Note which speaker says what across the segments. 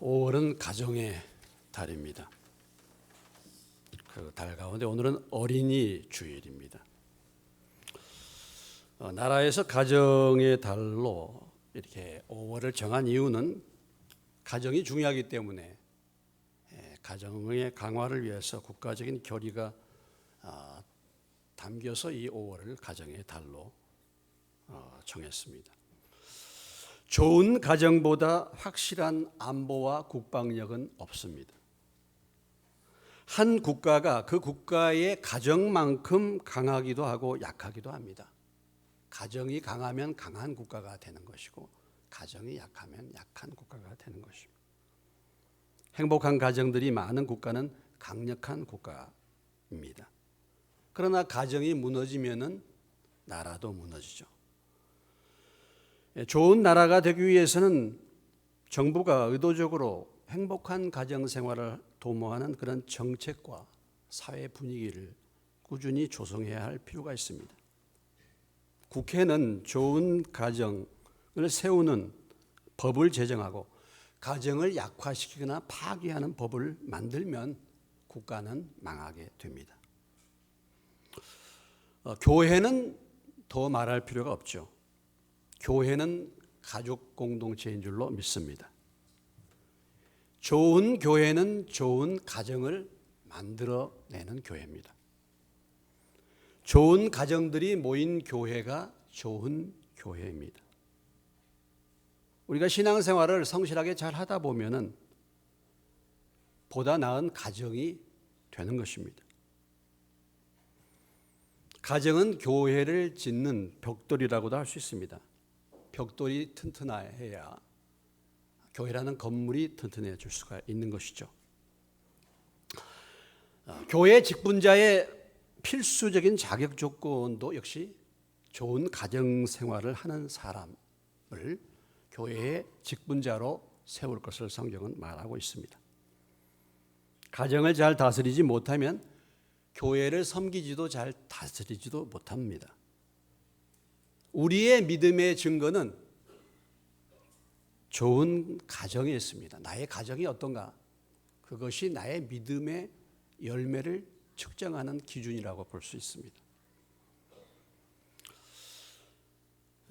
Speaker 1: 5월은 가정의 달입니다. 그 달 가운데 오늘은 어린이 주일입니다. 나라에서 가정의 달로 이렇게 5월을 정한 이유는 가정이 중요하기 때문에 가정의 강화를 위해서 국가적인 결의가 담겨서 이 5월을 가정의 달로 정했습니다. 좋은 가정보다 확실한 안보와 국방력은 없습니다. 한 국가가 그 국가의 가정만큼 강하기도 하고 약하기도 합니다. 가정이 강하면 강한 국가가 되는 것이고 가정이 약하면 약한 국가가 되는 것입니다. 행복한 가정들이 많은 국가는 강력한 국가입니다. 그러나 가정이 무너지면은 나라도 무너지죠. 좋은 나라가 되기 위해서는 정부가 의도적으로 행복한 가정 생활을 도모하는 그런 정책과 사회 분위기를 꾸준히 조성해야 할 필요가 있습니다. 국회는 좋은 가정을 세우는 법을 제정하고 가정을 약화시키거나 파괴하는 법을 만들면 국가는 망하게 됩니다. 교회는 더 말할 필요가 없죠. 교회는 가족 공동체인 줄로 믿습니다. 좋은 교회는 좋은 가정을 만들어내는 교회입니다. 좋은 가정들이 모인 교회가 좋은 교회입니다. 우리가 신앙생활을 성실하게 잘 하다 보면은 보다 나은 가정이 되는 것입니다. 가정은 교회를 짓는 벽돌이라고도 할 수 있습니다. 벽돌이 튼튼해야 교회라는 건물이 튼튼해질 수가 있는 것이죠. 교회 직분자의 필수적인 자격 조건도 역시 좋은 가정 생활을 하는 사람을 교회의 직분자로 세울 것을 성경은 말하고 있습니다. 가정을 잘 다스리지 못하면 교회를 섬기지도 잘 다스리지도 못합니다. 우리의 믿음의 증거는 좋은 가정에 있습니다. 나의 가정이 어떤가? 그것이 나의 믿음의 열매를 측정하는 기준이라고 볼 수 있습니다.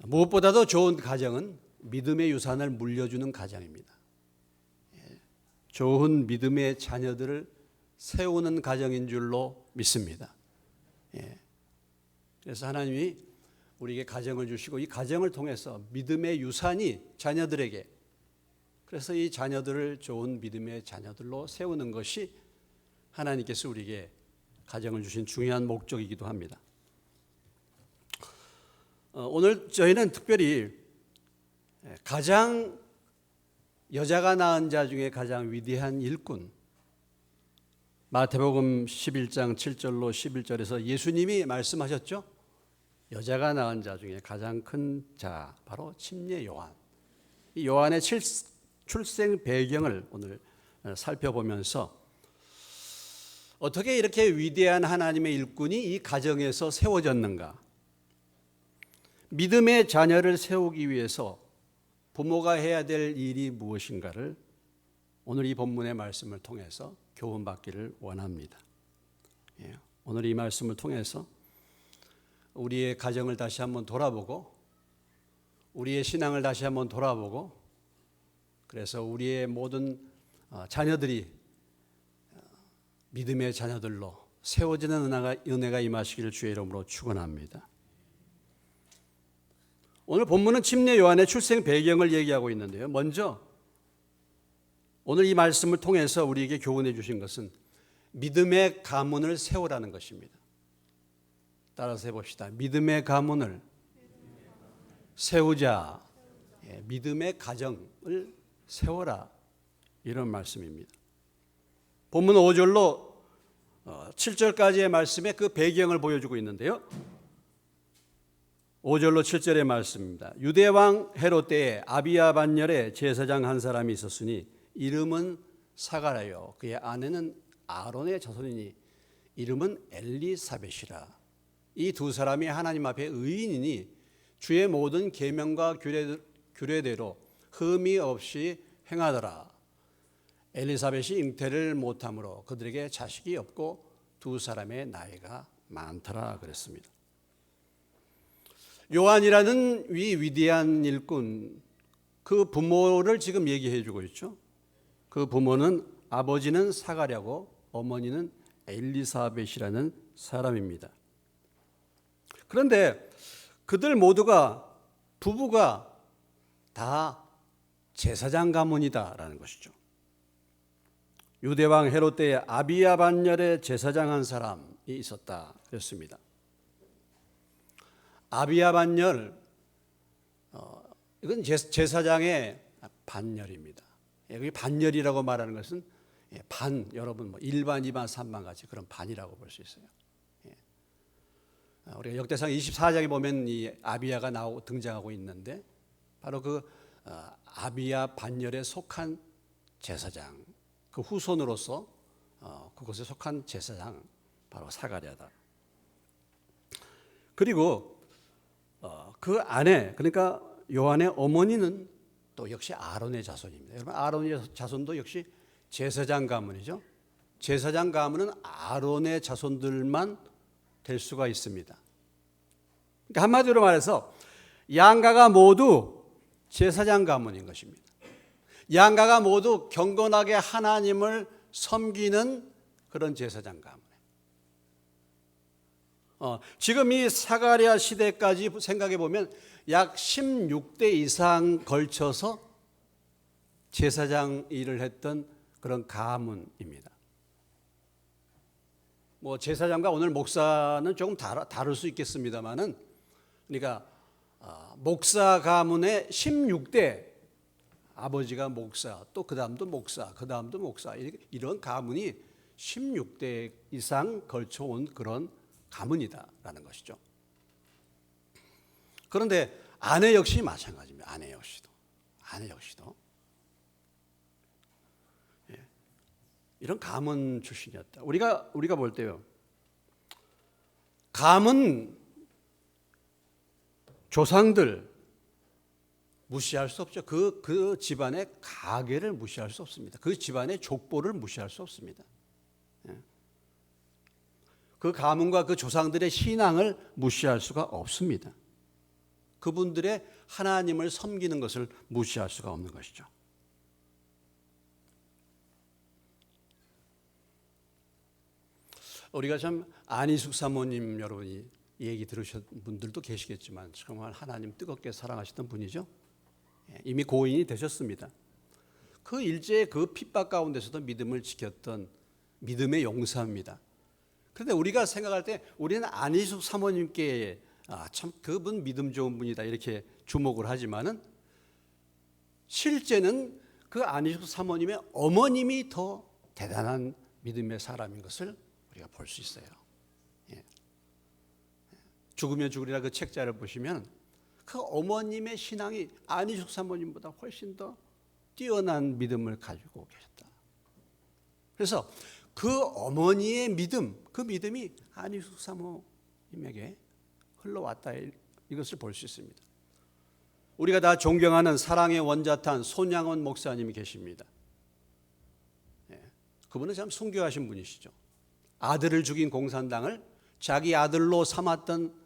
Speaker 1: 무엇보다도 좋은 가정은 믿음의 유산을 물려주는 가정입니다. 좋은 믿음의 자녀들을 세우는 가정인 줄로 믿습니다. 그래서 하나님이 우리에게 가정을 주시고 이 가정을 통해서 믿음의 유산이 자녀들에게, 그래서 이 자녀들을 좋은 믿음의 자녀들로 세우는 것이 하나님께서 우리에게 가정을 주신 중요한 목적이기도 합니다. 오늘 저희는 특별히 가장 여자가 낳은 자 중에 가장 위대한 일꾼, 마태복음 11장 7절로 11절에서 예수님이 말씀하셨죠. 여자가 낳은 자 중에 가장 큰 자, 바로 침례 요한. 이 요한의 출생 배경을 오늘 살펴보면서 어떻게 이렇게 위대한 하나님의 일꾼이 이 가정에서 세워졌는가? 믿음의 자녀를 세우기 위해서 부모가 해야 될 일이 무엇인가를 오늘 이 본문의 말씀을 통해서 교훈받기를 원합니다. 오늘 이 말씀을 통해서 우리의 가정을 다시 한번 돌아보고 우리의 신앙을 다시 한번 돌아보고 그래서 우리의 모든 자녀들이 믿음의 자녀들로 세워지는 은혜가 임하시기를 주의 이름으로 축원합니다. 오늘 본문은 침례 요한의 출생 배경을 얘기하고 있는데요. 먼저 오늘 이 말씀을 통해서 우리에게 교훈해 주신 것은 믿음의 가문을 세우라는 것입니다. 따라서 해봅시다. 믿음의 가문을 세우자. 믿음의 가정을 세워라. 이런 말씀입니다. 본문 5절로 7절까지의 말씀에 그 배경을 보여주고 있는데요. 5절로 7절의 말씀입니다. 유대왕 헤롯 때에 아비야 반열에 제사장 한 사람이 있었으니 이름은 사가랴요 그의 아내는 아론의 자손이니 이름은 엘리사벳이라. 이 두 사람이 하나님 앞에 의인이니 주의 모든 계명과 규례대로 흠이 없이 행하더라. 엘리사벳이 잉태를 못함으로 그들에게 자식이 없고 두 사람의 나이가 많더라 그랬습니다. 요한이라는 위대한 일꾼, 그 부모를 지금 얘기해 주고 있죠. 그 부모는 아버지는 사가랴고 어머니는 엘리사벳이라는 사람입니다. 그런데 그들 모두가 부부가 다 제사장 가문이다라는 것이죠. 유대왕 헤롯 때에 아비야 반열에 제사장한 사람이 있었다 그랬습니다. 아비야 반열, 이건 제사장의 반열입니다. 여기 반열이라고 말하는 것은 반, 여러분 뭐 1반, 2반, 3반 같이 그런 반이라고 볼 수 있어요. 우리가 역대상 24장에 보면 이 아비야가 등장하고 있는데 바로 그 아비야 반열에 속한 제사장, 그 후손으로서 그곳에 속한 제사장 바로 사가랴다. 그리고 그 아내, 그러니까 요한의 어머니는 또 역시 아론의 자손입니다. 여러분 아론의 자손도 역시 제사장 가문이죠. 제사장 가문은 아론의 자손들만 될 수가 있습니다. 그러니까 한마디로 말해서 양가가 모두 제사장 가문인 것입니다. 양가가 모두 경건하게 하나님을 섬기는 그런 제사장 가문. 지금 이 사가랴 시대까지 생각해 보면 약 16대 이상 걸쳐서 제사장 일을 했던 그런 가문입니다. 뭐 제사장과 오늘 목사는 조금 다를 수 있겠습니다만은, 그러니까 목사 가문의 16대, 아버지가 목사, 또 그 다음도 목사, 그 다음도 목사, 이런 가문이 16대 이상 걸쳐온 그런 가문이다라는 것이죠. 그런데 아내 역시 마찬가지입니다. 아내 역시도 이런 가문 출신이었다. 우리가 볼 때요, 가문 조상들 무시할 수 없죠. 그 집안의 가계를 무시할 수 없습니다. 그 집안의 족보를 무시할 수 없습니다. 그 가문과 그 조상들의 신앙을 무시할 수가 없습니다. 그분들의 하나님을 섬기는 것을 무시할 수가 없는 것이죠. 우리가 참 안희숙 사모님, 여러분이 얘기 들으신 분들도 계시겠지만 정말 하나님 뜨겁게 사랑하시던 분이죠. 이미 고인이 되셨습니다. 그 일제의 그 핍박 가운데서도 믿음을 지켰던 믿음의 용사입니다. 그런데 우리가 생각할 때 우리는 안희숙 사모님께 참 그분 믿음 좋은 분이다 이렇게 주목을 하지만은, 실제는 그 안희숙 사모님의 어머님이 더 대단한 믿음의 사람인 것을 우리가 볼 수 있어요. 죽으면 죽으리라 그 책자를 보시면 그 어머님의 신앙이 안희숙 사모님보다 훨씬 더 뛰어난 믿음을 가지고 계셨다. 그래서 그 어머니의 믿음, 그 믿음이 안희숙 사모님에게 흘러왔다, 이것을 볼 수 있습니다. 우리가 다 존경하는 사랑의 원자탄 손양원 목사님이 계십니다. 그분은 참 순교하신 분이시죠. 아들을 죽인 공산당을 자기 아들로 삼았던,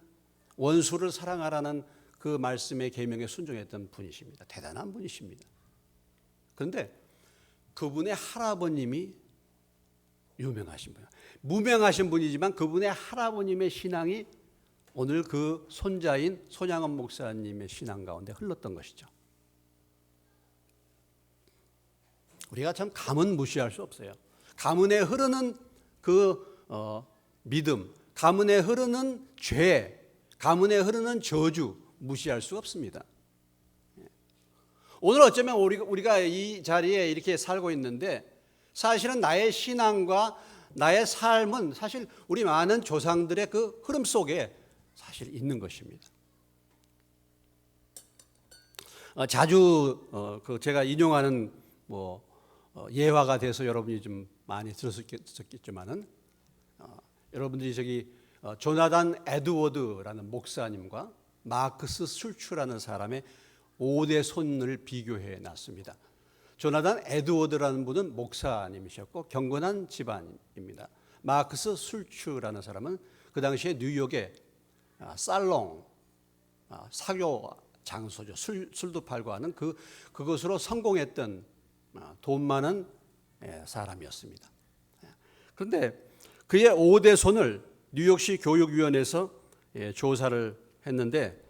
Speaker 1: 원수를 사랑하라는 그 말씀의 계명에 순종했던 분이십니다. 대단한 분이십니다. 그런데 그분의 할아버님이 유명하신 분, 무명하신 분이지만 그분의 할아버님의 신앙이 오늘 그 손자인 손양원 목사님의 신앙 가운데 흘렀던 것이죠. 우리가 참 가문 무시할 수 없어요. 가문에 흐르는 그 믿음, 가문에 흐르는 죄, 가문에 흐르는 저주 무시할 수 없습니다. 오늘 어쩌면 우리가 이 자리에 이렇게 살고 있는데, 사실은 나의 신앙과 나의 삶은 사실 우리 많은 조상들의 그 흐름 속에 사실 있는 것입니다. 자주 제가 인용하는 예화가 돼서 여러분이 좀 많이 들었겠지만은, 여러분들이 조나단 에드워드라는 목사님과 마크스 술추라는 사람의 5대 손을 비교해 놨습니다. 조나단 에드워드라는 분은 목사님이셨고 경건한 집안입니다. 마크스 술츠라는 사람은 그 당시에 뉴욕에 살롱, 사교 장소죠. 술도 팔고 하는 그것으로 성공했던 돈 많은 사람이었습니다. 그런데 그의 5대 손을 뉴욕시 교육위원회에서 조사를 했는데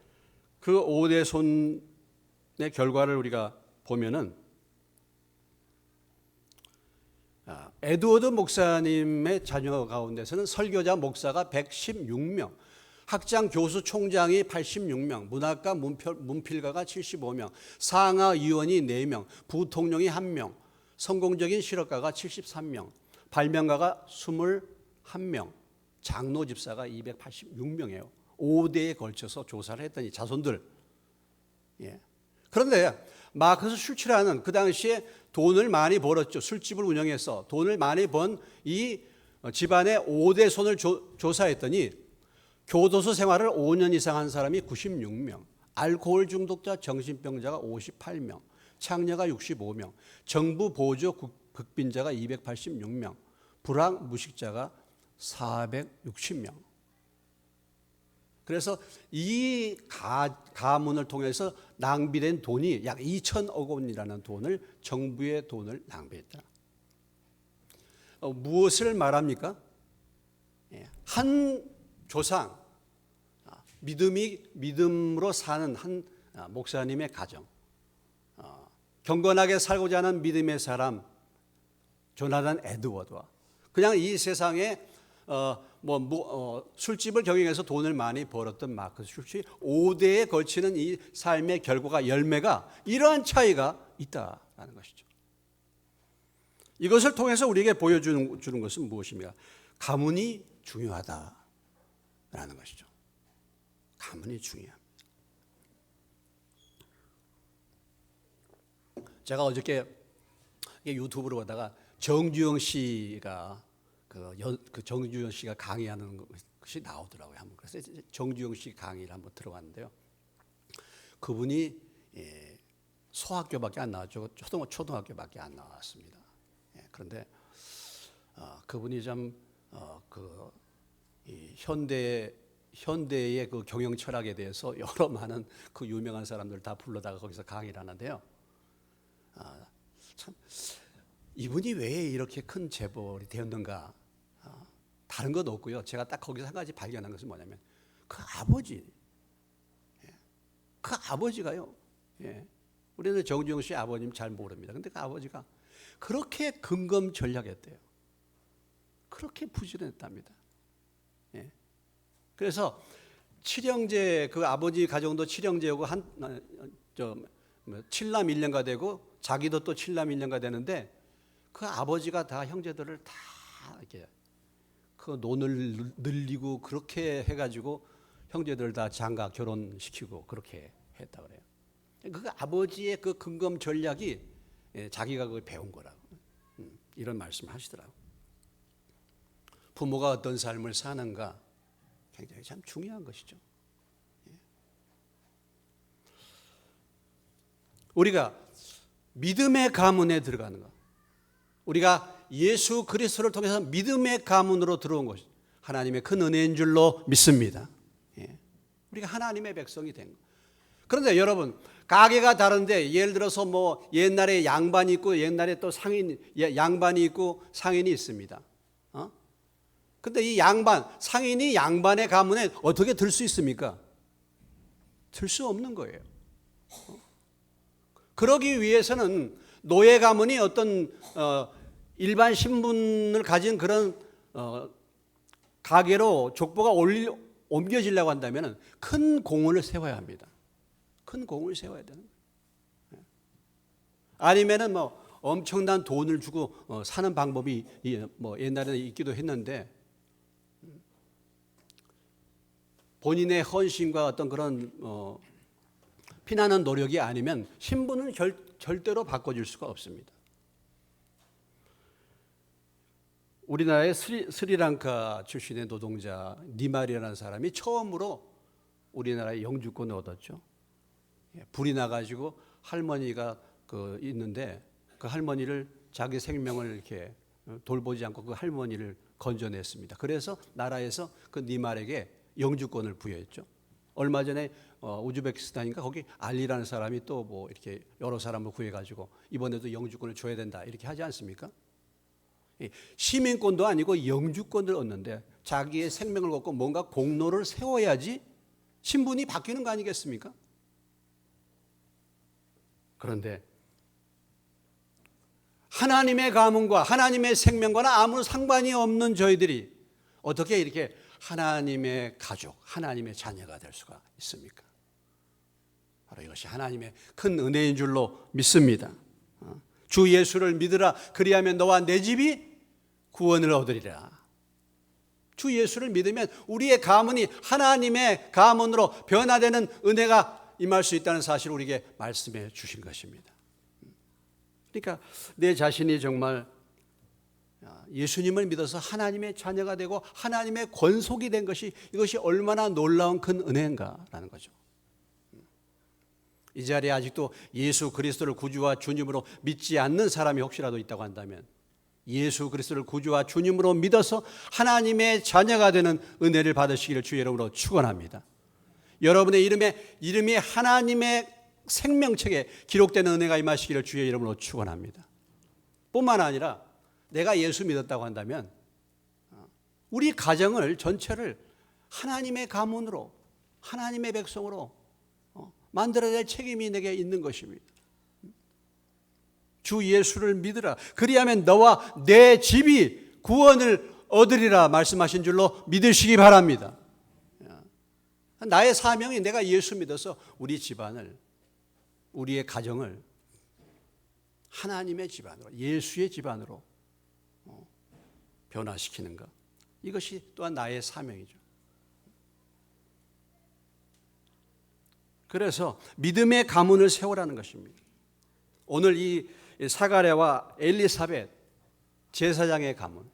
Speaker 1: 그 5대 손의 결과를 우리가 보면은 에드워드 목사님의 자녀 가운데서는 설교자 목사가 116명, 학장 교수 총장이 86명, 문학가 문필가가 75명, 상하 의원이 4명, 부통령이 1명, 성공적인 실업가가 73명, 발명가가 21명, 장로 집사가 286명이에요. 5대에 걸쳐서 조사를 했더니 자손들. 그런데 마크스 슐츠라는 그 당시에 돈을 많이 벌었죠. 술집을 운영해서 돈을 많이 번 이 집안의 5대 손을 조사했더니 교도소 생활을 5년 이상 한 사람이 96명, 알코올 중독자 정신병자가 58명, 창녀가 65명, 정부 보조 극빈자가 286명, 불황 무식자가 460명. 그래서 이 가문을 통해서 낭비된 돈이 약 2천억 원이라는 돈을 정부의 돈을 낭비했다. 무엇을 말합니까? 한 조상, 믿음으로 사는 한 목사님의 가정, 경건하게 살고자 하는 믿음의 사람 조나단 에드워드와 그냥 이 세상에 술집을 경영해서 돈을 많이 벌었던 마크스 슐츠 5대에 걸치는 이 삶의 결과가 열매가 이러한 차이가 있다라는 것이죠. 이것을 통해서 우리에게 보여주는 것은 무엇입니까? 가문이 중요하다라는 것이죠. 가문이 중요합니다. 제가 어저께 유튜브로 보다가 정주영 씨가 정주영 씨가 강의하는 것이 나오더라고요. 그래서 정주영 씨 강의를 한번 들어봤는데요. 그분이 소학교밖에 안 나왔죠. 초등학교밖에 안 나왔습니다. 그런데 그분이 좀 현대의 그 경영 철학에 대해서 여러 많은 그 유명한 사람들 다 불러다가 거기서 강의를 하는데요. 참 이분이 왜 이렇게 큰 재벌이 되었는가? 다른 건 없고요. 제가 딱 거기서 한 가지 발견한 것은 뭐냐면 그 아버지가요. 우리는 정주영 씨 아버님 잘 모릅니다. 근데 그 아버지가 그렇게 근검전략했대요. 그렇게 부지런했답니다. 그래서 칠형제 그 아버지 가정도 칠형제고 칠남 1년가 되고 자기도 또 칠남 1년가 되는데 그 아버지가 다 형제들을 다 이렇게 그 논을 늘리고 그렇게 해가지고 형제들 다 장가 결혼시키고 그렇게 했다 그래요. 그 아버지의 그 근검 전략이 자기가 그걸 배운 거라고 이런 말씀하시더라고. 부모가 어떤 삶을 사는가 굉장히 참 중요한 것이죠. 우리가 믿음의 가문에 들어가는 것, 우리가 예수 그리스도를 통해서 믿음의 가문으로 들어온 것이 하나님의 큰 은혜인 줄로 믿습니다. 우리가 하나님의 백성이 된 것. 그런데 여러분 가게가 다른데 예를 들어서 뭐 옛날에 양반이 있고 옛날에 또 양반이 있고 상인이 있습니다. 근데 이 상인이 양반의 가문에 어떻게 들 수 있습니까? 들 수 없는 거예요. 그러기 위해서는 노예 가문이 어떤 일반 신분을 가진 그런 가게로 족보가 옮겨지려고 한다면 큰 공을 세워야 합니다. 큰 공을 세워야 되는 거예요. 아니면은 뭐 엄청난 돈을 주고 사는 방법이 뭐 옛날에는 있기도 했는데 본인의 헌신과 어떤 그런 피나는 노력이 아니면 신분은 절대로 바꿔줄 수가 없습니다. 우리나라의 스리랑카 출신의 노동자 니말이라는 사람이 처음으로 우리나라의 영주권을 얻었죠. 불이 나가지고 할머니가 있는데 그 그 할머니를 자기 생명을 이렇게 돌보지 않고 그 할머니를 건져냈습니다. 그래서 나라에서 그 니말에게 영주권을 부여했죠. 얼마 전에 우즈베키스탄인가 거기 알리라는 사람이 또 뭐 이렇게 여러 사람을 구해가지고 이번에도 영주권을 줘야 된다 이렇게 하지 않습니까? 시민권도 아니고 영주권을 얻는데 자기의 생명을 걸고 뭔가 공로를 세워야지 신분이 바뀌는 거 아니겠습니까? 그런데 하나님의 가문과 하나님의 생명과는 아무 상관이 없는 저희들이 어떻게 이렇게 하나님의 가족, 하나님의 자녀가 될 수가 있습니까? 바로 이것이 하나님의 큰 은혜인 줄로 믿습니다. 주 예수를 믿으라. 그리하면 너와 내 집이 구원을 얻으리라. 주 예수를 믿으면 우리의 가문이 하나님의 가문으로 변화되는 은혜가 임할 수 있다는 사실을 우리에게 말씀해 주신 것입니다. 그러니까 내 자신이 정말 예수님을 믿어서 하나님의 자녀가 되고 하나님의 권속이 된 것이 이것이 얼마나 놀라운 큰 은혜인가라는 거죠. 이 자리에 아직도 예수 그리스도를 구주와 주님으로 믿지 않는 사람이 혹시라도 있다고 한다면 예수 그리스도를 구주와 주님으로 믿어서 하나님의 자녀가 되는 은혜를 받으시기를 주의 이름으로 축원합니다. 여러분의 이름이 하나님의 생명책에 기록되는 은혜가 임하시기를 주의 이름으로 축원합니다. 뿐만 아니라 내가 예수 믿었다고 한다면 우리 가정을 전체를 하나님의 가문으로 하나님의 백성으로 만들어야 될 책임이 내게 있는 것입니다. 주 예수를 믿으라. 그리하면 너와 내 집이 구원을 얻으리라 말씀하신 줄로 믿으시기 바랍니다. 나의 사명이 내가 예수 믿어서 우리 집안을 우리의 가정을 하나님의 집안으로 예수의 집안으로 변화시키는 것. 이것이 또한 나의 사명이죠. 그래서 믿음의 가문을 세우라는 것입니다. 오늘 이 사가랴와 엘리사벳 제사장의 가문,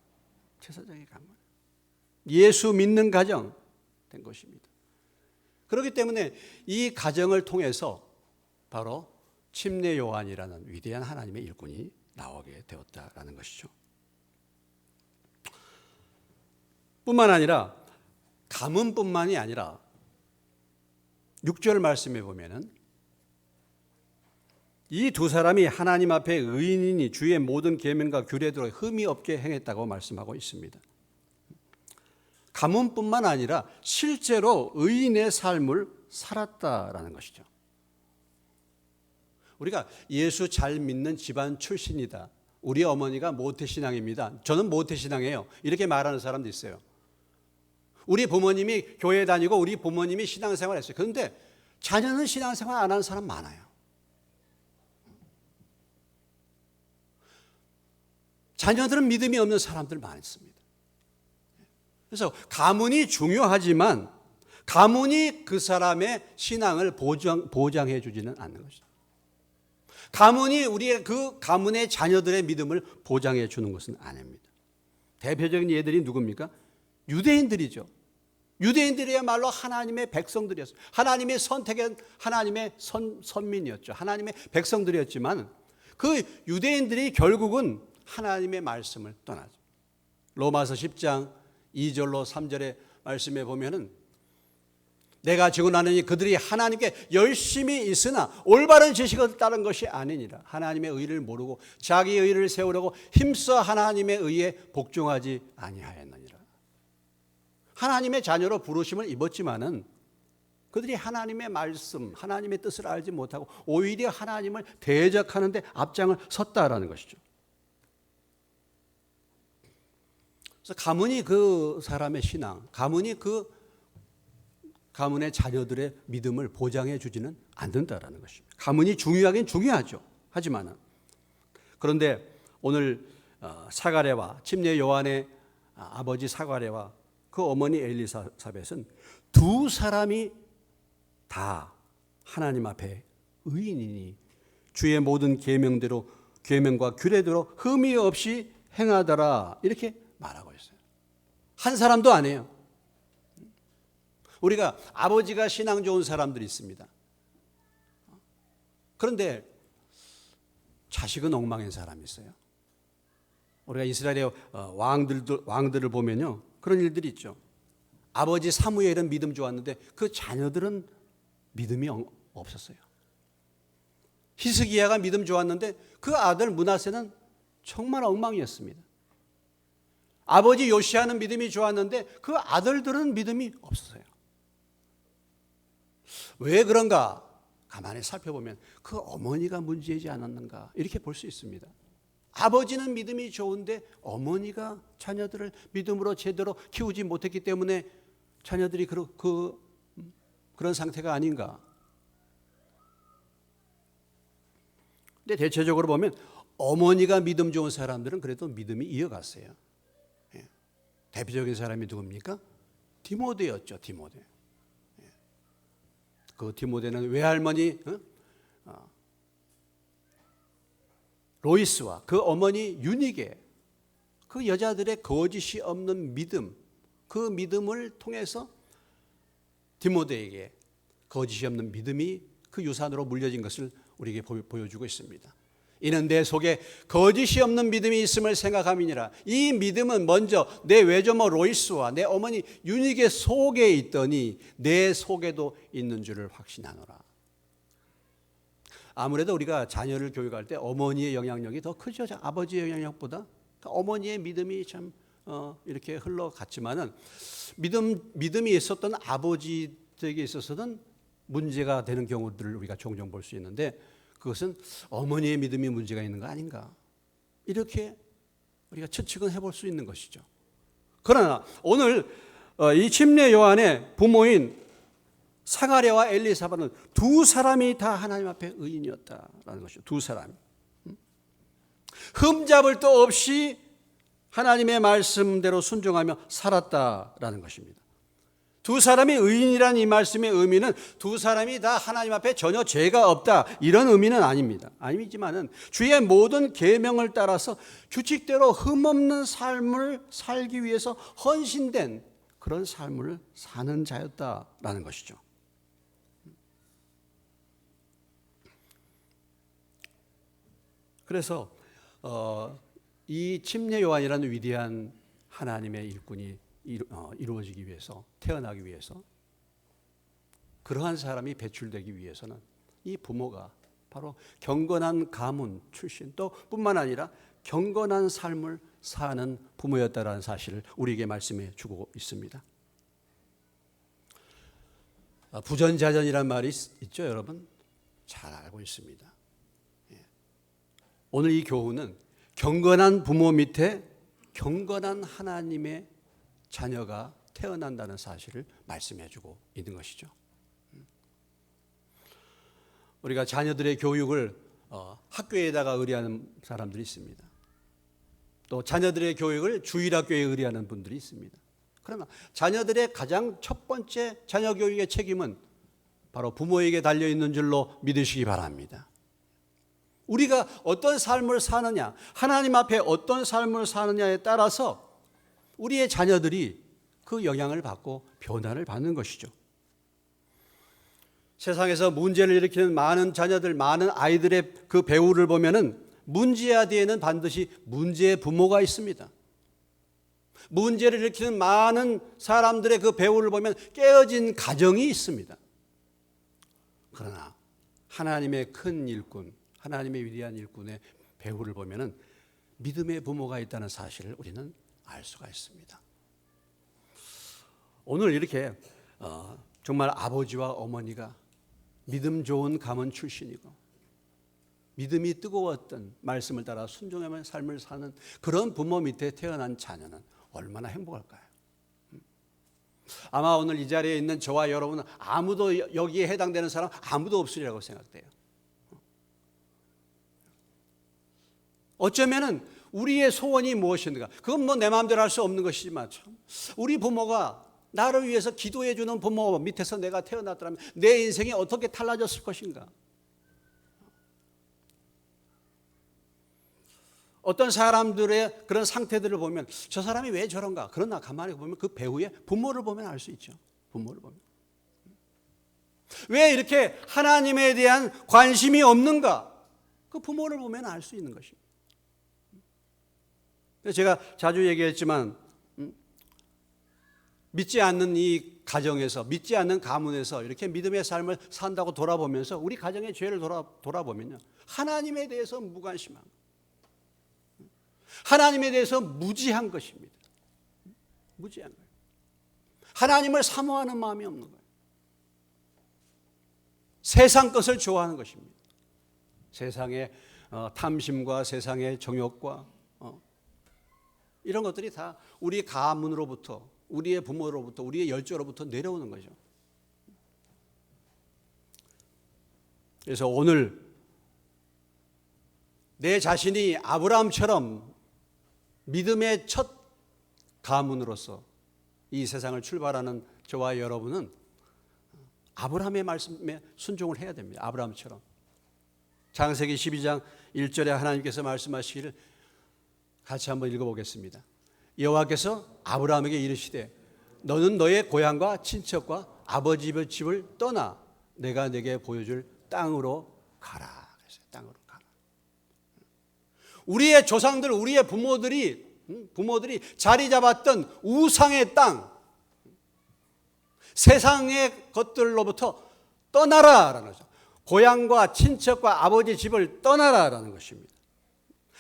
Speaker 1: 예수 믿는 가정 된 것입니다. 그렇기 때문에 이 가정을 통해서 바로 침례 요한이라는 위대한 하나님의 일꾼이 나오게 되었다라는 것이죠. 뿐만 아니라 가문뿐만이 아니라 6절 말씀에 보면은 이 두 사람이 하나님 앞에 의인이니 주의 모든 계명과 규례대로 흠이 없게 행했다고 말씀하고 있습니다. 가문뿐만 아니라 실제로 의인의 삶을 살았다라는 것이죠. 우리가 예수 잘 믿는 집안 출신이다. 우리 어머니가 모태신앙입니다. 저는 모태신앙이에요. 이렇게 말하는 사람도 있어요. 우리 부모님이 교회 다니고 우리 부모님이 신앙생활 했어요. 그런데 자녀는 신앙생활 안 하는 사람 많아요. 자녀들은 믿음이 없는 사람들 많습니다. 그래서 가문이 중요하지만 가문이 그 사람의 신앙을 보장해 주지는 않는 것이죠. 가문이 우리의 그 가문의 자녀들의 믿음을 보장해 주는 것은 아닙니다. 대표적인 예들이 누굽니까? 유대인들이죠. 유대인들이야말로 하나님의 백성들이었어요. 하나님의 선택한 하나님의 선민이었죠. 하나님의 백성들이었지만 그 유대인들이 결국은 하나님의 말씀을 떠나죠. 로마서 10장 2절로 3절의 말씀에 보면은 내가 증언하느니 그들이 하나님께 열심히 있으나 올바른 지식을 따른 것이 아니니라. 하나님의 의를 모르고 자기 의를 세우려고 힘써 하나님의 의에 복종하지 아니하였느니라. 하나님의 자녀로 부르심을 입었지만은 그들이 하나님의 말씀, 하나님의 뜻을 알지 못하고 오히려 하나님을 대적하는 데 앞장을 섰다라는 것이죠. 그래서 가문이 그 사람의 신앙, 가문이 그 가문의 자녀들의 믿음을 보장해 주지는 않는다라는 것입니다. 가문이 중요하긴 중요하죠. 하지만 그런데 오늘 사가랴와 침례 요한의 아버지 사가랴와 그 어머니 엘리사벳은 두 사람이 다 하나님 앞에 의인이니 주의 모든 계명과 규례대로 흠이 없이 행하더라 이렇게 말하고 있어요. 한 사람도 아니에요. 우리가 아버지가 신앙 좋은 사람들이 있습니다. 그런데 자식은 엉망인 사람이 있어요. 우리가 이스라엘의 왕들을 보면요, 그런 일들이 있죠. 아버지 사무엘은 믿음 좋았는데 그 자녀들은 믿음이 없었어요. 히스기야가 믿음 좋았는데 그 아들 므낫세는 정말 엉망이었습니다. 아버지 요시야는 믿음이 좋았는데 그 아들들은 믿음이 없었어요. 왜 그런가? 가만히 살펴보면 그 어머니가 문제이지 않았는가 이렇게 볼 수 있습니다. 아버지는 믿음이 좋은데 어머니가 자녀들을 믿음으로 제대로 키우지 못했기 때문에 자녀들이 그런 상태가 아닌가. 근데 대체적으로 보면 어머니가 믿음 좋은 사람들은 그래도 믿음이 이어갔어요. 예. 대표적인 사람이 누굽니까? 디모데였죠. 디모데. 예. 그 디모데는 외할머니 로이스와 그 어머니 유니게, 그 여자들의 거짓이 없는 믿음, 그 믿음을 통해서 디모데에게 거짓이 없는 믿음이 그 유산으로 물려진 것을 우리에게 보여주고 있습니다. 이는 내 속에 거짓이 없는 믿음이 있음을 생각함이니라. 이 믿음은 먼저 내 외조모 로이스와 내 어머니 유니게 속에 있더니 내 속에도 있는 줄을 확신하노라. 아무래도 우리가 자녀를 교육할 때 어머니의 영향력이 더 크죠. 아버지의 영향력보다. 어머니의 믿음이 참 이렇게 흘러갔지만은 믿음이 있었던 아버지에게 있어서는 문제가 되는 경우들을 우리가 종종 볼 수 있는데, 그것은 어머니의 믿음이 문제가 있는 거 아닌가, 이렇게 우리가 추측은 해볼 수 있는 것이죠. 그러나 오늘 이 침례 요한의 부모인 사가랴와 엘리사벳은 두 사람이 다 하나님 앞에 의인이었다라는 것이죠. 두 사람이 흠잡을 데 없이 하나님의 말씀대로 순종하며 살았다라는 것입니다. 두 사람이 의인이라는 이 말씀의 의미는 두 사람이 다 하나님 앞에 전혀 죄가 없다, 이런 의미는 아닙니다. 아니지만은 주의 모든 계명을 따라서 규칙대로 흠없는 삶을 살기 위해서 헌신된 그런 삶을 사는 자였다라는 것이죠. 그래서 이 침례 요한이라는 위대한 하나님의 일꾼이 이루어지기 위해서, 태어나기 위해서, 그러한 사람이 배출되기 위해서는 이 부모가 바로 경건한 가문 출신, 또 뿐만 아니라 경건한 삶을 사는 부모였다라는 사실을 우리에게 말씀해 주고 있습니다. 부전자전이란 말이 있죠, 여러분. 잘 알고 있습니다. 오늘 이 교훈은 경건한 부모 밑에 경건한 하나님의 자녀가 태어난다는 사실을 말씀해 주고 있는 것이죠. 우리가 자녀들의 교육을 학교에다가 의뢰하는 사람들이 있습니다. 또 자녀들의 교육을 주일학교에 의뢰하는 분들이 있습니다. 그러나 자녀들의 가장 첫 번째 자녀 교육의 책임은 바로 부모에게 달려있는 줄로 믿으시기 바랍니다. 우리가 어떤 삶을 사느냐, 하나님 앞에 어떤 삶을 사느냐에 따라서 우리의 자녀들이 그 영향을 받고 변화를 받는 것이죠. 세상에서 문제를 일으키는 많은 자녀들, 많은 아이들의 그 배후를 보면은 문제아 뒤에는 반드시 문제의 부모가 있습니다. 문제를 일으키는 많은 사람들의 그 배후를 보면 깨어진 가정이 있습니다. 그러나 하나님의 큰 일꾼, 하나님의 위대한 일꾼의 배후를 보면은 믿음의 부모가 있다는 사실을 우리는 알 수가 있습니다. 오늘 이렇게 정말 아버지와 어머니가 믿음 좋은 가문 출신이고 믿음이 뜨거웠던 말씀을 따라 순종하며 삶을 사는 그런 부모 밑에 태어난 자녀는 얼마나 행복할까요? 아마 오늘 이 자리에 있는 저와 여러분은 아무도 여기에 해당되는 사람 아무도 없으리라고 생각돼요. 어쩌면은 우리의 소원이 무엇인가? 그건 뭐 내 마음대로 할 수 없는 것이지만 참 우리 부모가 나를 위해서 기도해 주는 부모 밑에서 내가 태어났더라면 내 인생이 어떻게 달라졌을 것인가? 어떤 사람들의 그런 상태들을 보면 저 사람이 왜 저런가? 그러나 가만히 보면 그 배후에 부모를 보면 알 수 있죠. 부모를 보면. 왜 이렇게 하나님에 대한 관심이 없는가? 그 부모를 보면 알 수 있는 것입니다. 제가 자주 얘기했지만 믿지 않는 이 가정에서, 믿지 않는 가문에서 이렇게 믿음의 삶을 산다고 돌아보면서 우리 가정의 죄를 돌아보면요, 하나님에 대해서 무관심한, 하나님에 대해서 무지한 것입니다. 무지한 거예요. 하나님을 사모하는 마음이 없는 거예요. 세상 것을 좋아하는 것입니다. 세상의 탐심과 세상의 정욕과 이런 것들이 다 우리 가문으로부터, 우리의 부모로부터, 우리의 열조로부터 내려오는 거죠. 그래서 오늘 내 자신이 아브라함처럼 믿음의 첫 가문으로서 이 세상을 출발하는 저와 여러분은 아브라함의 말씀에 순종을 해야 됩니다. 아브라함처럼. 창세기 12장 1절에 하나님께서 말씀하시기를 같이 한번 읽어보겠습니다. 여호와께서 아브라함에게 이르시되 너는 너의 고향과 친척과 아버지의 집을 떠나 내가 내게 보여줄 땅으로 가라. 땅으로 가라. 우리의 조상들, 우리의 부모들이 자리 잡았던 우상의 땅, 세상의 것들로부터 떠나라라는 거죠. 고향과 친척과 아버지 집을 떠나라라는 것입니다.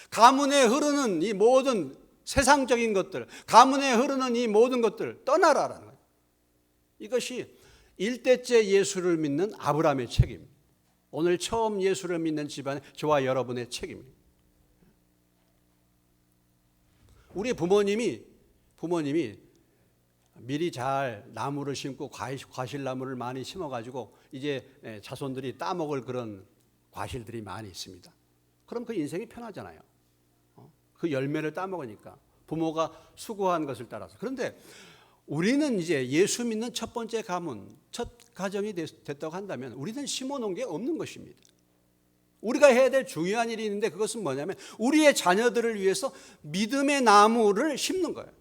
Speaker 1: 가문에 흐르는 이 모든 세상적인 것들, 가문에 흐르는 이 모든 것들 떠나라라는 거예요. 이것이 일대째 예수를 믿는 아브라함의 책임입니다. 오늘 처음 예수를 믿는 집안의 저와 여러분의 책임입니다. 우리 부모님이 미리 잘 나무를 심고 과실나무를 많이 심어가지고 이제 자손들이 따먹을 그런 과실들이 많이 있습니다. 그럼 그 인생이 편하잖아요. 그 열매를 따먹으니까 부모가 수고한 것을 따라서. 그런데 우리는 이제 예수 믿는 첫 번째 가문, 첫 가정이 됐다고 한다면 우리는 심어놓은 게 없는 것입니다. 우리가 해야 될 중요한 일이 있는데 그것은 뭐냐면 우리의 자녀들을 위해서 믿음의 나무를 심는 거예요.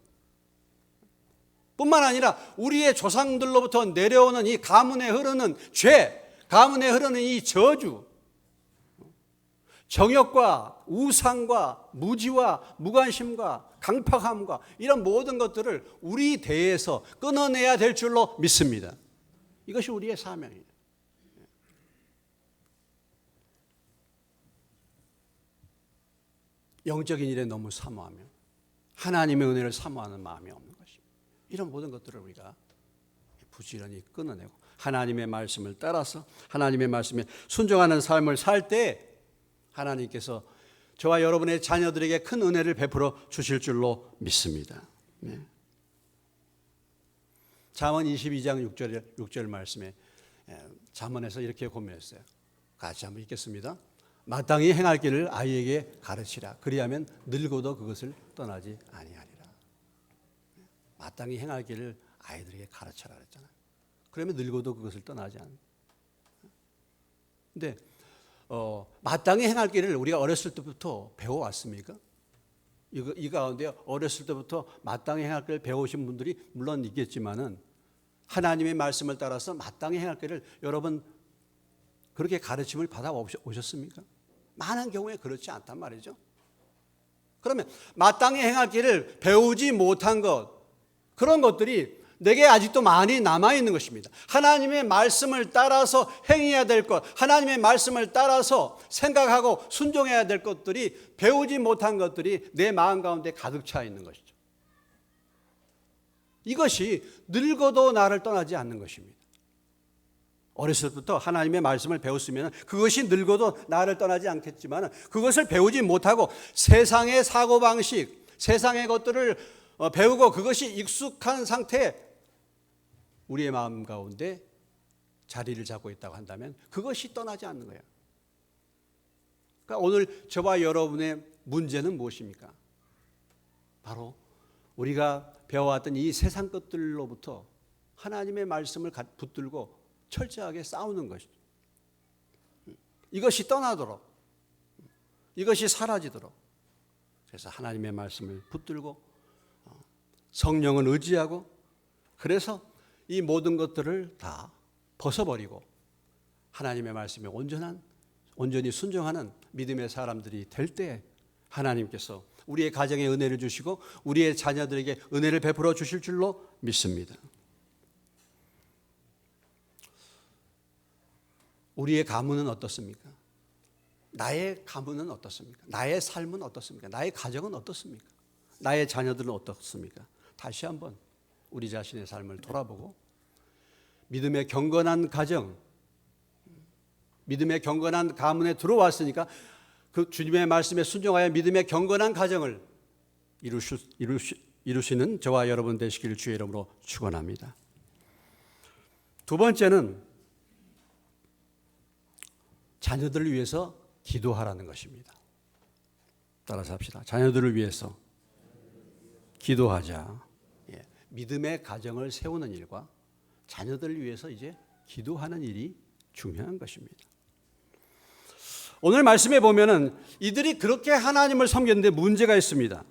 Speaker 1: 뿐만 아니라 우리의 조상들로부터 내려오는 이 가문에 흐르는 죄, 가문에 흐르는 이 저주, 정욕과 우상과 무지와 무관심과 강팍함과 이런 모든 것들을 우리 대에서 끊어내야 될 줄로 믿습니다. 이것이 우리의 사명이에요. 영적인 일에 너무 사모하며 하나님의 은혜를 사모하는 마음이 없는 것입니다. 이런 모든 것들을 우리가 부지런히 끊어내고 하나님의 말씀을 따라서 하나님의 말씀에 순종하는 삶을 살 때 하나님께서 저와 여러분의 자녀들에게 큰 은혜를 베풀어 주실 줄로 믿습니다. 네. 잠언 22장 6절 말씀에 잠언에서 이렇게 고면했어요. 같이 한번 읽겠습니다. 마땅히 행할 길을 아이에게 가르치라. 그리하면 늙어도 그것을 떠나지 아니하리라. 마땅히 행할 길을 아이들에게 가르쳐라 그랬잖아요. 그러면 늙어도 그것을 떠나지 않는다. 근데 마땅히 행할 길을 우리가 어렸을 때부터 배워왔습니까? 이 가운데 어렸을 때부터 마땅히 행할 길을 배우신 분들이 물론 있겠지만은 하나님의 말씀을 따라서 마땅히 행할 길을 여러분 그렇게 가르침을 받아 오셨습니까? 많은 경우에 그렇지 않단 말이죠. 그러면 마땅히 행할 길을 배우지 못한 것, 그런 것들이 내게 아직도 많이 남아있는 것입니다. 하나님의 말씀을 따라서 행해야 될 것, 하나님의 말씀을 따라서 생각하고 순종해야 될 것들이 배우지 못한 것들이 내 마음 가운데 가득 차 있는 것이죠. 이것이 늙어도 나를 떠나지 않는 것입니다. 어렸을 때부터 하나님의 말씀을 배웠으면 그것이 늙어도 나를 떠나지 않겠지만 그것을 배우지 못하고 세상의 사고방식, 세상의 것들을 배우고 그것이 익숙한 상태에 우리의 마음 가운데 자리를 잡고 있다고 한다면 그것이 떠나지 않는 거예요. 그러니까 오늘 저와 여러분의 문제는 무엇입니까? 바로 우리가 배워왔던 이 세상 것들로부터 하나님의 말씀을 붙들고 철저하게 싸우는 것이죠. 이것이 떠나도록, 이것이 사라지도록. 그래서 하나님의 말씀을 붙들고 성령을 의지하고 그래서 이 모든 것들을 다 벗어버리고 하나님의 말씀에 온전히 순종하는 믿음의 사람들이 될 때 하나님께서 우리의 가정에 은혜를 주시고 우리의 자녀들에게 은혜를 베풀어 주실 줄로 믿습니다. 우리의 가문은 어떻습니까? 나의 가문은 어떻습니까? 나의 삶은 어떻습니까? 나의 가정은 어떻습니까? 나의 자녀들은 어떻습니까? 다시 한번 우리 자신의 삶을 돌아보고 믿음의 경건한 가정, 믿음의 경건한 가문에 들어왔으니까 그 주님의 말씀에 순종하여 믿음의 경건한 가정을 이루시는 저와 여러분 되시기를 주의 이름으로 축원합니다. 두 번째는 자녀들을 위해서 기도하라는 것입니다. 따라서 합시다. 자녀들을 위해서 기도하자. 예, 믿음의 가정을 세우는 일과 자녀들을 위해서 이제 기도하는 일이 중요한 것입니다. 오늘 말씀에 보면은 이들이 그렇게 하나님을 섬겼는데 문제가 있습니다.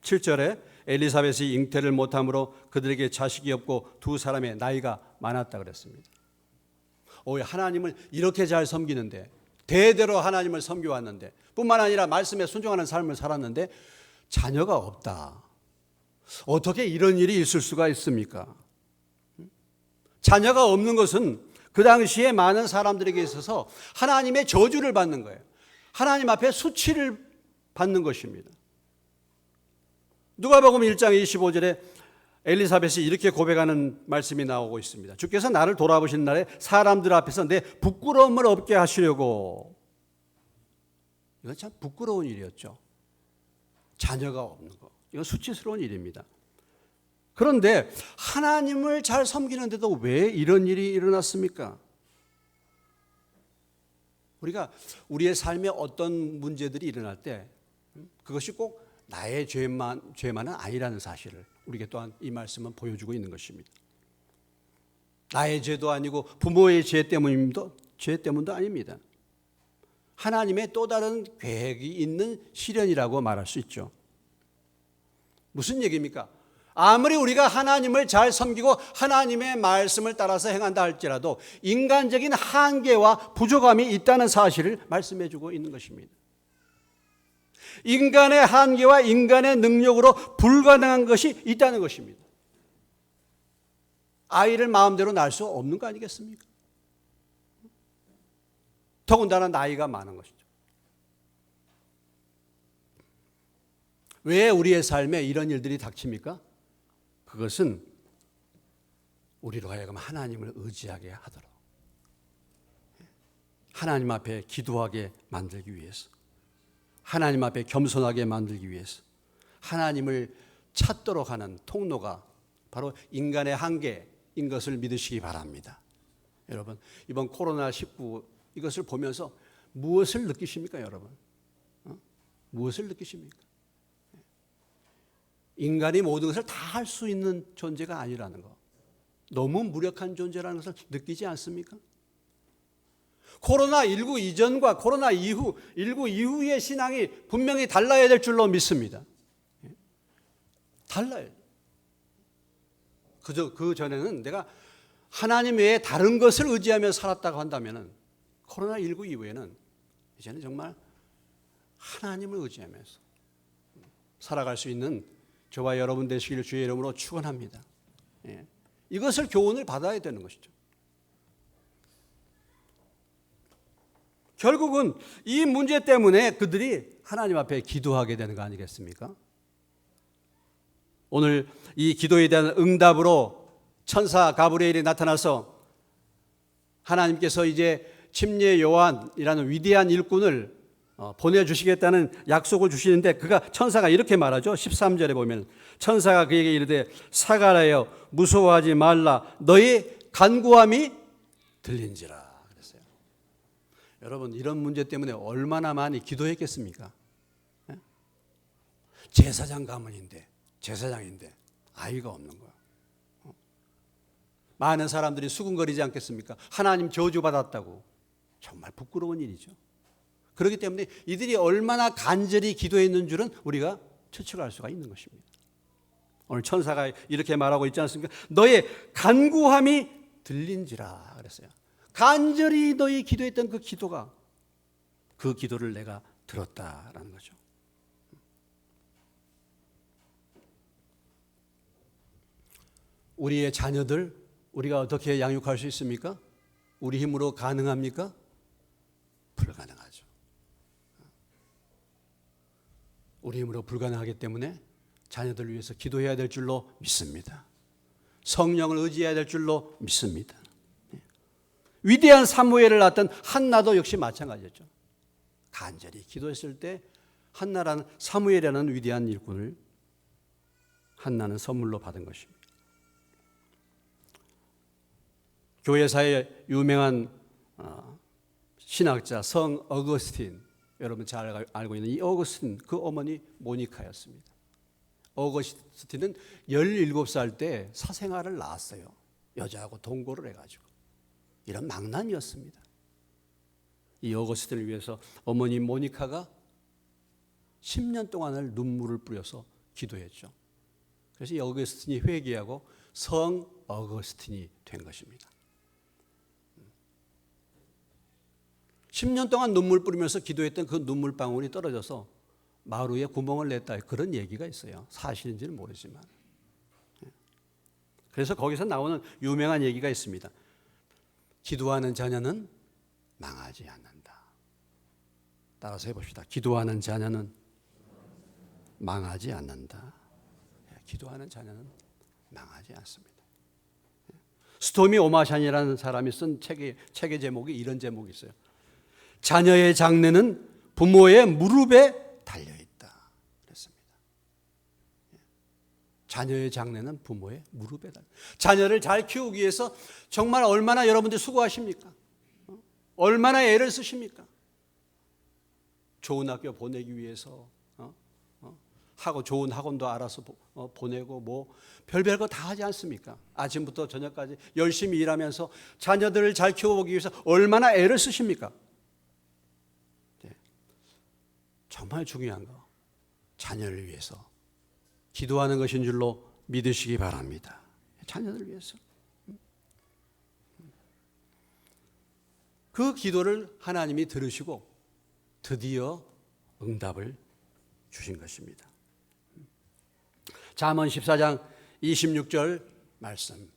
Speaker 1: 7절에 엘리사벳이 잉태를 못함으로 그들에게 자식이 없고 두 사람의 나이가 많았다 그랬습니다. 하나님을 이렇게 잘 섬기는데 대대로 하나님을 섬겨왔는데 뿐만 아니라 말씀에 순종하는 삶을 살았는데 자녀가 없다. 어떻게 이런 일이 있을 수가 있습니까? 자녀가 없는 것은 그 당시에 많은 사람들에게 있어서 하나님의 저주를 받는 거예요. 하나님 앞에 수치를 받는 것입니다. 누가복음 1장 25절에 엘리사벳이 이렇게 고백하는 말씀이 나오고 있습니다. 주께서 나를 돌아보신 날에 사람들 앞에서 내 부끄러움을 없게 하시려고. 이건 참 부끄러운 일이었죠. 자녀가 없는 거. 이건 수치스러운 일입니다. 그런데 하나님을 잘 섬기는데도 왜 이런 일이 일어났습니까? 우리가 우리의 삶에 어떤 문제들이 일어날 때 그것이 꼭 나의 죄만은 아니라는 사실을 우리에게 또한 이 말씀은 보여주고 있는 것입니다. 나의 죄도 아니고 부모의 죄 때문도 아닙니다. 하나님의 또 다른 계획이 있는 시련이라고 말할 수 있죠. 무슨 얘기입니까? 아무리 우리가 하나님을 잘 섬기고 하나님의 말씀을 따라서 행한다 할지라도 인간적인 한계와 부족함이 있다는 사실을 말씀해 주고 있는 것입니다. 인간의 한계와 인간의 능력으로 불가능한 것이 있다는 것입니다. 아이를 마음대로 낳을 수 없는 거 아니겠습니까? 더군다나 나이가 많은 것이죠. 왜 우리의 삶에 이런 일들이 닥칩니까? 그것은 우리로 하여금 하나님을 의지하게 하도록 하나님 앞에 기도하게 만들기 위해서 하나님 앞에 겸손하게 만들기 위해서 하나님을 찾도록 하는 통로가 바로 인간의 한계인 것을 믿으시기 바랍니다. 여러분 이번 코로나19 이것을 보면서 무엇을 느끼십니까 여러분? 무엇을 느끼십니까? 인간이 모든 것을 다 할 수 있는 존재가 아니라는 것, 너무 무력한 존재라는 것을 느끼지 않습니까? 코로나19 이전과 코로나19 이후의 신앙이 분명히 달라야 될 줄로 믿습니다. 달라요. 그 전에는 내가 하나님 외에 다른 것을 의지하며 살았다고 한다면 코로나19 이후에는 이제는 정말 하나님을 의지하면서 살아갈 수 있는 저와 여러분 되시기를 주의 이름으로 축원합니다. 이것을 교훈을 받아야 되는 것이죠. 결국은 이 문제 때문에 그들이 하나님 앞에 기도하게 되는 거 아니겠습니까? 오늘 이 기도에 대한 응답으로 천사 가브리엘이 나타나서 하나님께서 이제 침례 요한이라는 위대한 일꾼을 보내주시겠다는 약속을 주시는데 천사가 이렇게 말하죠. 13절에 보면 천사가 그에게 이르되 사가라여 무서워하지 말라 너의 간구함이 들린지라 그랬어요. 여러분 이런 문제 때문에 얼마나 많이 기도했겠습니까? 제사장 가문인데 제사장인데 아이가 없는 거야. 많은 사람들이 수군거리지 않겠습니까? 하나님 저주받았다고. 정말 부끄러운 일이죠. 그렇기 때문에 이들이 얼마나 간절히 기도했는 줄은 우리가 추측할 수가 있는 것입니다. 오늘 천사가 이렇게 말하고 있지 않습니까? 너의 간구함이 들린지라 그랬어요. 간절히 너희 기도했던 그 기도가 그 기도를 내가 들었다라는 거죠. 우리의 자녀들 우리가 어떻게 양육할 수 있습니까? 우리 힘으로 가능합니까? 불가능하죠. 우리 힘으로 불가능하기 때문에 자녀들을 위해서 기도해야 될 줄로 믿습니다. 성령을 의지해야 될 줄로 믿습니다. 위대한 사무엘을 낳았던 한나도 역시 마찬가지였죠. 간절히 기도했을 때 한나라는 사무엘이라는 위대한 일꾼을 한나는 선물로 받은 것입니다. 교회사의 유명한 신학자 성 어거스틴, 여러분 잘 알고 있는 이 어거스틴, 그 어머니 모니카였습니다. 어거스틴은 17살 때 사생아를 낳았어요. 여자하고 동거를 해가지고. 이런 망난이었습니다. 이 어거스틴을 위해서 어머니 모니카가 10년 동안을 눈물을 뿌려서 기도했죠. 그래서 이 어거스틴이 회개하고 성 어거스틴이 된 것입니다. 10년 동안 눈물 뿌리면서 기도했던 그 눈물방울이 떨어져서 마을 위에 구멍을 냈다, 그런 얘기가 있어요. 사실인지는 모르지만. 그래서 거기서 나오는 유명한 얘기가 있습니다. 기도하는 자녀는 망하지 않는다. 따라서 해봅시다. 기도하는 자녀는 망하지 않는다. 기도하는 자녀는 망하지 않습니다. 스토미 오마샨이라는 사람이 쓴 책의 제목이 이런 제목이 있어요. 자녀의 장래는 부모의 무릎에 달려있다. 그랬습니다. 자녀의 장래는 부모의 무릎에 달려. 자녀를 잘 키우기 위해서 정말 얼마나 여러분들 수고하십니까? 얼마나 애를 쓰십니까? 좋은 학교 보내기 위해서 하고 좋은 학원도 알아서 보내고 뭐 별별 거 다 하지 않습니까? 아침부터 저녁까지 열심히 일하면서 자녀들을 잘 키워보기 위해서 얼마나 애를 쓰십니까? 정말 중요한 거, 자녀를 위해서 기도하는 것인 줄로 믿으시기 바랍니다. 자녀를 위해서. 그 기도를 하나님이 들으시고 드디어 응답을 주신 것입니다. 잠언 14장 26절 말씀.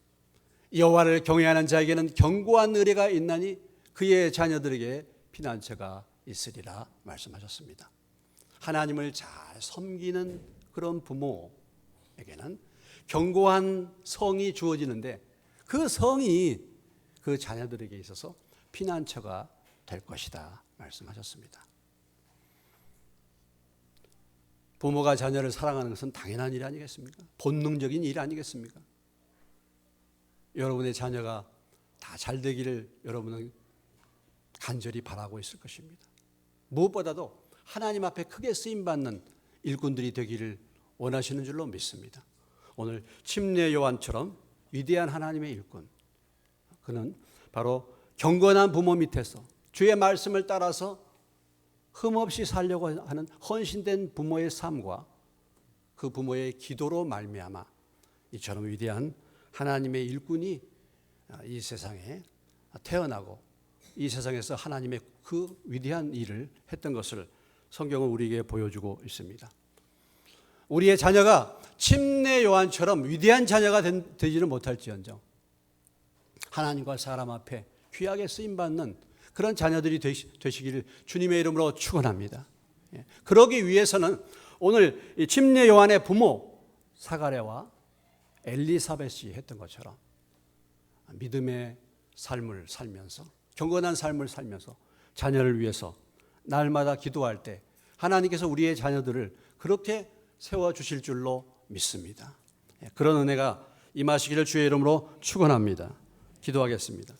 Speaker 1: 여호와를 경외하는 자에게는 견고한 의뢰가 있나니 그의 자녀들에게 피난처가 있으리라 말씀하셨습니다. 하나님을 잘 섬기는 그런 부모에게는 견고한 성이 주어지는데 그 성이 그 자녀들에게 있어서 피난처가 될 것이다 말씀하셨습니다. 부모가 자녀를 사랑하는 것은 당연한 일 아니겠습니까? 본능적인 일 아니겠습니까? 여러분의 자녀가 다 잘 되기를 여러분은 간절히 바라고 있을 것입니다. 무엇보다도 하나님 앞에 크게 쓰임받는 일꾼들이 되기를 원하시는 줄로 믿습니다. 오늘 침례 요한처럼 위대한 하나님의 일꾼, 그는 바로 경건한 부모 밑에서 주의 말씀을 따라서 흠없이 살려고 하는 헌신된 부모의 삶과 그 부모의 기도로 말미암아 이처럼 위대한 하나님의 일꾼이 이 세상에 태어나고 이 세상에서 하나님의 그 위대한 일을 했던 것을 성경은 우리에게 보여주고 있습니다. 우리의 자녀가 침례 요한처럼 위대한 자녀가 되지는 못할지언정 하나님과 사람 앞에 귀하게 쓰임받는 그런 자녀들이 되시기를 주님의 이름으로 축원합니다. 그러기 위해서는 오늘 이 침례 요한의 부모 사가랴와 엘리사벳이 했던 것처럼 믿음의 삶을 살면서 경건한 삶을 살면서 자녀를 위해서 날마다 기도할 때 하나님께서 우리의 자녀들을 그렇게 세워주실 줄로 믿습니다. 그런 은혜가 임하시기를 주의 이름으로 축원합니다. 기도하겠습니다.